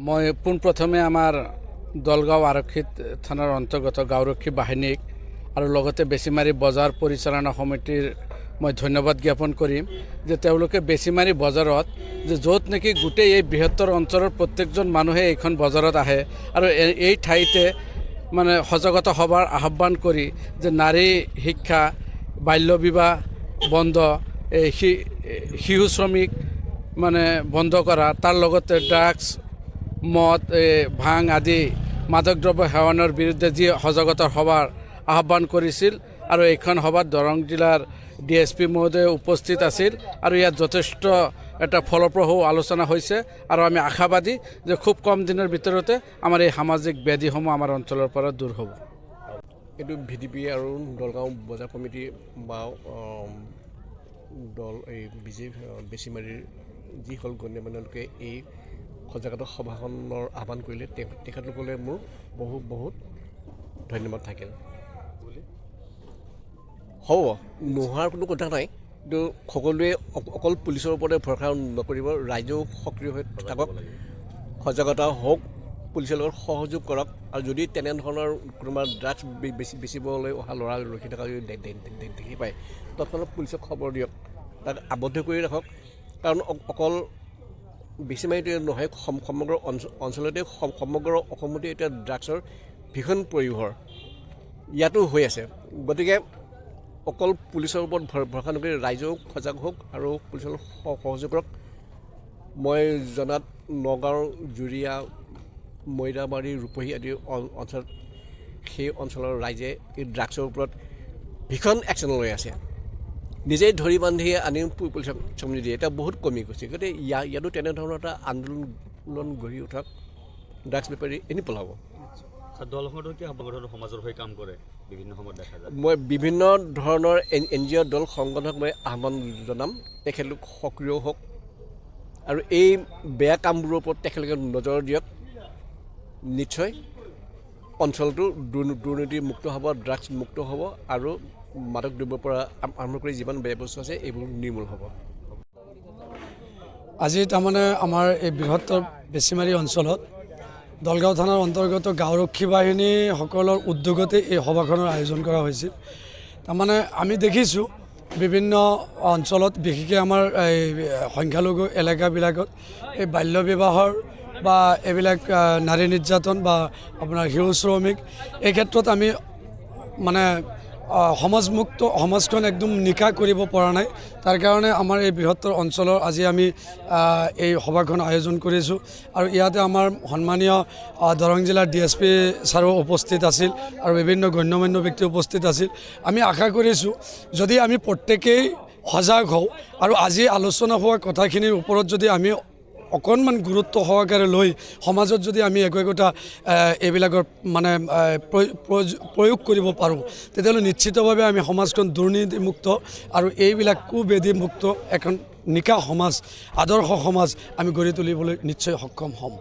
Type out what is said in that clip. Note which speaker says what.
Speaker 1: মই পোনপ্ৰথমে আমাৰ dalgaon আৰক্ষী থানাৰ অন্তৰ্গত গাঁওৰক্ষী বাহিনীক আৰু লগতে বেছিমাৰী বজাৰ পৰিচালনা সমিতিৰ মই ধন্যবাদ জ্ঞাপন কৰিম যে তেওঁলোকে বেছিমাৰী বজাৰত যে য'ত নেকি গোটেই এই বৃহত্তৰ অঞ্চলৰ প্ৰত্যেকজন মানুহে এইখন বজাৰত আহে আৰু এই ঠাইতে মানে সজাগতা সভাৰ আহ্বান কৰি যে নাৰী শিক্ষা বাল্য বিবাহ বন্ধ শিশু শ্ৰমিক মানে বন্ধ কৰা তাৰ লগতে ড্ৰাগছ মদ ভাং আদি মাদক দ্ৰব্য সেৱনৰ বিৰুদ্ধে যি সজাগতা সভাৰ আহ্বান কৰিছিল আৰু এইখন সভাত দৰং জিলাৰ DSP মহোদয় উপস্থিত আছিল আৰু ইয়াত যথেষ্ট এটা ফলপ্ৰসূ আলোচনা হৈছে আৰু আমি আশাবাদী যে খুব কম দিনৰ ভিতৰতে আমাৰ এই সামাজিক ব্যাধিসমূহ আমাৰ অঞ্চলৰ পৰা দূৰ হ'ব।
Speaker 2: এইটো VDP আৰু dalgaon বজাৰ কমিটি বা দল এই বেছিমাৰীৰ যিসকল গণ্যমান্য লোকে এই সজাগতা সভাখনৰ আহ্বান কৰিলে তেখেতলোকলৈ মোৰ বহুত ধন্যবাদ থাকিল। হ'ব নোহোৱাৰ কোনো কথা নাই, কিন্তু সকলোৱে অকল পুলিচৰ ওপৰতে ভৰসা নকৰিব, ৰাইজেও সক্ৰিয় হৈ থাকক, সজাগতা হওক, পুলিচৰ লগত সহযোগ কৰক আৰু যদি তেনেধৰণৰ কোনোবা ড্ৰাগছ বেচিবলৈ অহা ল'ৰা ৰখি থকা যদি দেখি পায় তৎক্ষণাত পুলিচক খবৰ দিয়ক, তাক আবদ্ধ কৰি ৰাখক। কাৰণ অকল বেছিমাৰীতে নহয় সমগ্ৰ অঞ্চলতে সমগ্ৰ অসমতে এতিয়া ড্ৰাগছৰ ভীষণ প্ৰয়োভৰ ইয়াতো হৈ আছে। গতিকে অকল পুলিচৰ ওপৰত ভৰসা নকৰি ৰাইজেও সজাগ হওক আৰু পুলিচৰ সহযোগ কৰক। মই জনাত নগাঁৱৰ জুৰীয়া মৈদাবাৰী ৰূপহী আদি অঞ্চলত সেই অঞ্চলৰ ৰাইজে এই ড্ৰাগছৰ ওপৰত ভীষণ একশ্যন লৈ আছে, নিজেই ধৰি বান্ধি আনি পুলিচক চমজি দিয়ে, এতিয়া বহুত কমি গৈছে। গতিকে ইয়াতো তেনেধৰণৰ এটা আন্দোলন গঢ়ি উঠক, ড্ৰাগছ বেপাৰী এনে পলাব।
Speaker 3: সমাজৰ হৈ কাম কৰে বিভিন্ন সময়ত দেখা যায়।
Speaker 2: মই বিভিন্ন ধৰণৰ NGO দল সংগঠনক মই আহ্বান জনাম, তেখেতলোক সক্ৰিয় হওক আৰু এই বেয়া কামবোৰৰ ওপৰত তেখেতলোকে নজৰ দিয়ক। নিশ্চয় অঞ্চলটো দুৰ্নীতি মুক্ত হ'ব, ড্ৰাগছ মুক্ত হ'ব আৰু মাদক দ্ৰব্যৰ পৰা আৰম্ভ কৰি যিমান বেয়া বস্তু আছে এইবোৰ নিৰ্মূল হ'ব।
Speaker 4: আজি তাৰমানে আমাৰ এই বৃহত্তৰ বেছিমাৰী অঞ্চলত dalgaon থানাৰ অন্তৰ্গত গাঁওৰক্ষী বাহিনীসকলৰ উদ্যোগতে এই সভাখনৰ আয়োজন কৰা হৈছিল। তাৰমানে আমি দেখিছোঁ বিভিন্ন অঞ্চলত বিশেষকৈ আমাৰ এই সংখ্যালঘু এলেকাবিলাকত এই বাল্য বিবাহৰ বা এইবিলাক নাৰী নিৰ্যাতন বা আপোনাৰ শিশু শ্ৰমিক এই ক্ষেত্ৰত আমি মানে সমাজখন একদম নিকা কৰিব পৰা নাই। তাৰ কাৰণে আমাৰ এই বৃহত্তৰ অঞ্চলৰ আজি আমি এই সভাখন আয়োজন কৰিছোঁ আৰু ইয়াতে আমাৰ সন্মানীয় দৰং জিলাৰ DSP ছাৰো উপস্থিত আছিল আৰু বিভিন্ন গণ্যমান্য ব্যক্তি উপস্থিত আছিল। আমি আশা কৰিছোঁ যদি আমি প্ৰত্যেকেই সজাগ হওঁ আৰু আজি আলোচনা হোৱা কথাখিনিৰ ওপৰত যদি আমি অকণমান গুৰুত্ব সহকাৰে লৈ সমাজত যদি আমি একোটা এইবিলাকৰ মানে প্ৰয়োগ কৰিব পাৰোঁ তেতিয়াহ'লে নিশ্চিতভাৱে আমি সমাজখন দুৰ্নীতিমুক্ত আৰু এইবিলাক কুবেদীমুক্ত এখন নিকা সমাজ, আদৰ্শ সমাজ আমি গঢ়ি তুলিবলৈ নিশ্চয় সক্ষম হ'ম।